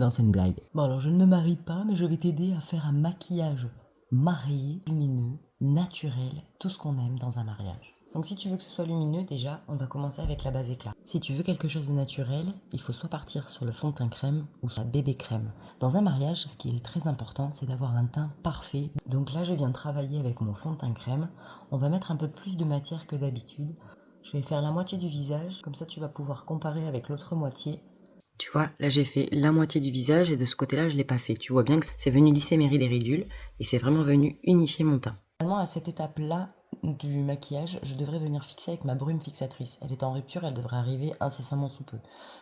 Non, c'est une blague. Bon, alors je ne me marie pas, mais je vais t'aider à faire un maquillage marié, lumineux, naturel, tout ce qu'on aime dans un mariage. Donc si tu veux que ce soit lumineux, déjà, on va commencer avec la base éclat. Si tu veux quelque chose de naturel, il faut soit partir sur le fond de teint crème ou sur la bébé crème. Dans un mariage, ce qui est très important, c'est d'avoir un teint parfait. Donc là, je viens de travailler avec mon fond de teint crème. On va mettre un peu plus de matière que d'habitude. Je vais faire la moitié du visage, comme ça tu vas pouvoir comparer avec l'autre moitié. Tu vois, là j'ai fait la moitié du visage et de ce côté-là je l'ai pas fait. Tu vois bien que c'est venu lisser mes rides et ridules et c'est vraiment venu unifier mon teint. Normalement à cette étape-là du maquillage, je devrais venir fixer avec ma brume fixatrice. Elle est en rupture, elle devrait arriver incessamment sous peu.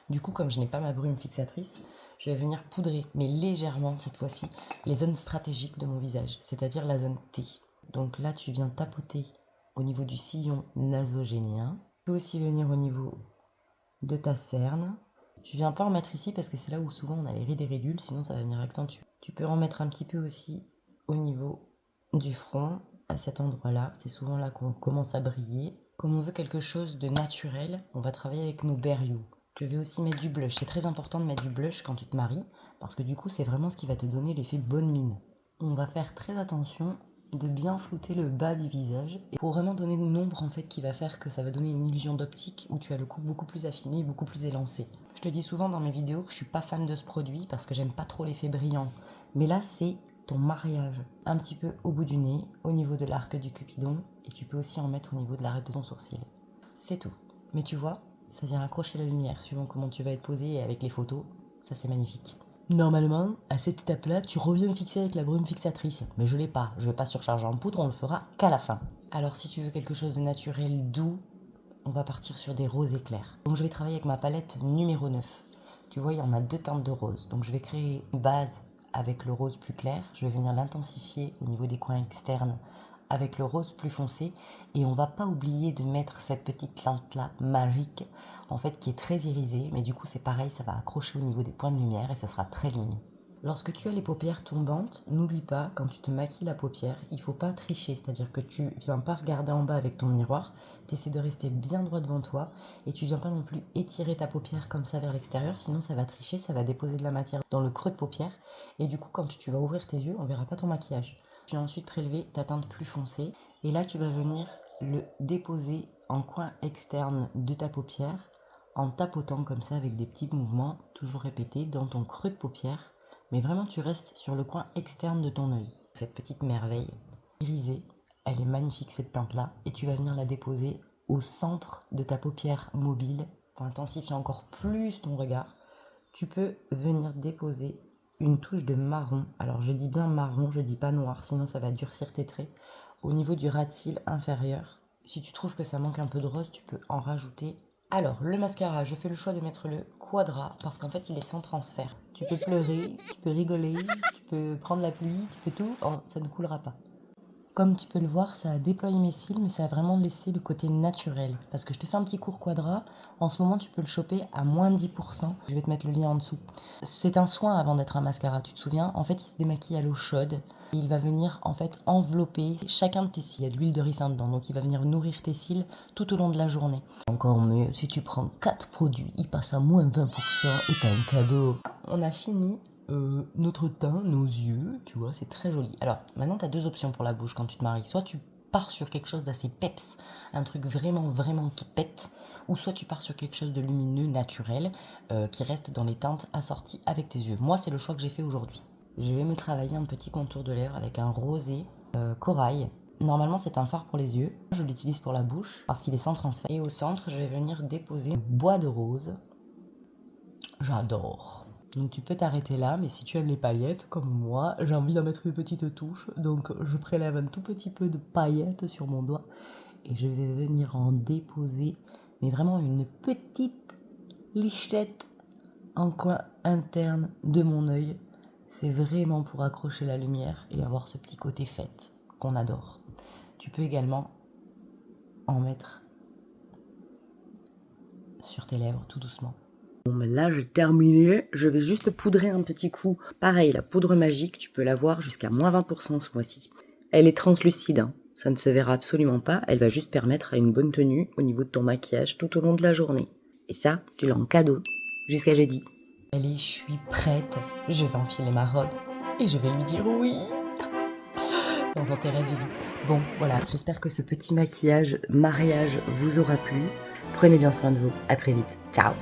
Du coup, comme je n'ai pas ma brume fixatrice, je vais venir poudrer, mais légèrement cette fois-ci, les zones stratégiques de mon visage, c'est-à-dire la zone T. Donc là tu viens tapoter au niveau du sillon nasogénien. Tu peux aussi venir au niveau de ta cerne. Tu viens pas en mettre ici parce que c'est là où souvent on a les rides et ridules, sinon ça va venir accentuer. Tu peux en mettre un petit peu aussi au niveau du front, à cet endroit-là. C'est souvent là qu'on commence à briller. Comme on veut quelque chose de naturel, on va travailler avec nos berrios. Je vais aussi mettre du blush. C'est très important de mettre du blush quand tu te maries, parce que du coup c'est vraiment ce qui va te donner l'effet bonne mine. On va faire très attention de bien flouter le bas du visage et pour vraiment donner une ombre en fait qui va faire que ça va donner une illusion d'optique où tu as le cou beaucoup plus affiné et beaucoup plus élancé. Je te dis souvent dans mes vidéos que je suis pas fan de ce produit parce que j'aime pas trop l'effet brillant, mais là c'est ton mariage. Un petit peu au bout du nez, au niveau de l'arc du cupidon et tu peux aussi en mettre au niveau de l'arête de ton sourcil. C'est tout. Mais tu vois, ça vient accrocher la lumière suivant comment tu vas être posé et avec les photos, ça c'est magnifique. Normalement, à cette étape-là, tu reviens fixer avec la brume fixatrice. Mais je l'ai pas, je vais pas surcharger en poudre, on le fera qu'à la fin. Alors si tu veux quelque chose de naturel, doux, on va partir sur des roses éclairs. Donc je vais travailler avec ma palette numéro 9. Tu vois, il y en a deux teintes de rose. Donc je vais créer une base avec le rose plus clair. Je vais venir l'intensifier au niveau des coins externes avec le rose plus foncé. Et on va pas oublier de mettre cette petite teinte-là magique, en fait, qui est très irisée. Mais du coup, c'est pareil, ça va accrocher au niveau des points de lumière et ça sera très lumineux. Lorsque tu as les paupières tombantes, n'oublie pas, quand tu te maquilles la paupière, il ne faut pas tricher, c'est-à-dire que tu viens pas regarder en bas avec ton miroir, tu essaies de rester bien droit devant toi et tu viens pas non plus étirer ta paupière comme ça vers l'extérieur, sinon ça va tricher, ça va déposer de la matière dans le creux de paupière et du coup quand tu vas ouvrir tes yeux, on verra pas ton maquillage. Tu vas ensuite prélever ta teinte plus foncée et là tu vas venir le déposer en coin externe de ta paupière en tapotant comme ça avec des petits mouvements toujours répétés dans ton creux de paupière. Mais vraiment, tu restes sur le coin externe de ton œil. Cette petite merveille irisée, elle est magnifique cette teinte-là. Et tu vas venir la déposer au centre de ta paupière mobile pour intensifier encore plus ton regard. Tu peux venir déposer une touche de marron. Alors je dis bien marron, je dis pas noir, sinon ça va durcir tes traits. Au niveau du ras de cils inférieur. Si tu trouves que ça manque un peu de rose, tu peux en rajouter. Alors, le mascara, je fais le choix de mettre le Quadra parce qu'en fait, il est sans transfert. Tu peux pleurer, tu peux rigoler, tu peux prendre la pluie, tu peux tout, ça ne coulera pas. Comme tu peux le voir, ça a déployé mes cils, mais ça a vraiment laissé le côté naturel. Parce que je te fais un petit cours Quadra. En ce moment, tu peux le choper à moins de 10%. Je vais te mettre le lien en dessous. C'est un soin avant d'être un mascara, tu te souviens? En fait, il se démaquille à l'eau chaude. Et il va venir, en fait, envelopper chacun de tes cils. Il y a de l'huile de ricin dedans, donc il va venir nourrir tes cils tout au long de la journée. Encore mieux, si tu prends 4 produits, il passe à moins 20% et t'as un cadeau. On a fini notre teint, nos yeux, tu vois, c'est très joli. Alors, maintenant, tu as deux options pour la bouche quand tu te maries. Soit tu pars sur quelque chose d'assez peps, un truc vraiment, vraiment qui pète, ou soit tu pars sur quelque chose de lumineux, naturel, qui reste dans les teintes assorties avec tes yeux. Moi, c'est le choix que j'ai fait aujourd'hui. Je vais me travailler un petit contour de lèvres avec un rosé corail. Normalement, c'est un fard pour les yeux. Je l'utilise pour la bouche parce qu'il est sans transfert. Et au centre, je vais venir déposer un bois de rose. J'adore. Donc tu peux t'arrêter là, mais si tu aimes les paillettes, comme moi, j'ai envie d'en mettre une petite touche. Donc je prélève un tout petit peu de paillettes sur mon doigt et je vais venir en déposer, mais vraiment une petite lichette en coin interne de mon œil. C'est vraiment pour accrocher la lumière et avoir ce petit côté fête qu'on adore. Tu peux également en mettre sur tes lèvres tout doucement. Bon, mais là, j'ai terminé. Je vais juste poudrer un petit coup. Pareil, la poudre magique, tu peux l'avoir jusqu'à moins 20% ce mois-ci. Elle est translucide, hein. Ça ne se verra absolument pas. Elle va juste permettre à une bonne tenue au niveau de ton maquillage tout au long de la journée. Et ça, tu l'as en cadeau jusqu'à jeudi. Allez, je suis prête, je vais enfiler ma robe et je vais lui dire oui. Non, dans tes rêves, Vivi. Bon, voilà, j'espère que ce petit maquillage mariage vous aura plu. Prenez bien soin de vous, à très vite. Ciao.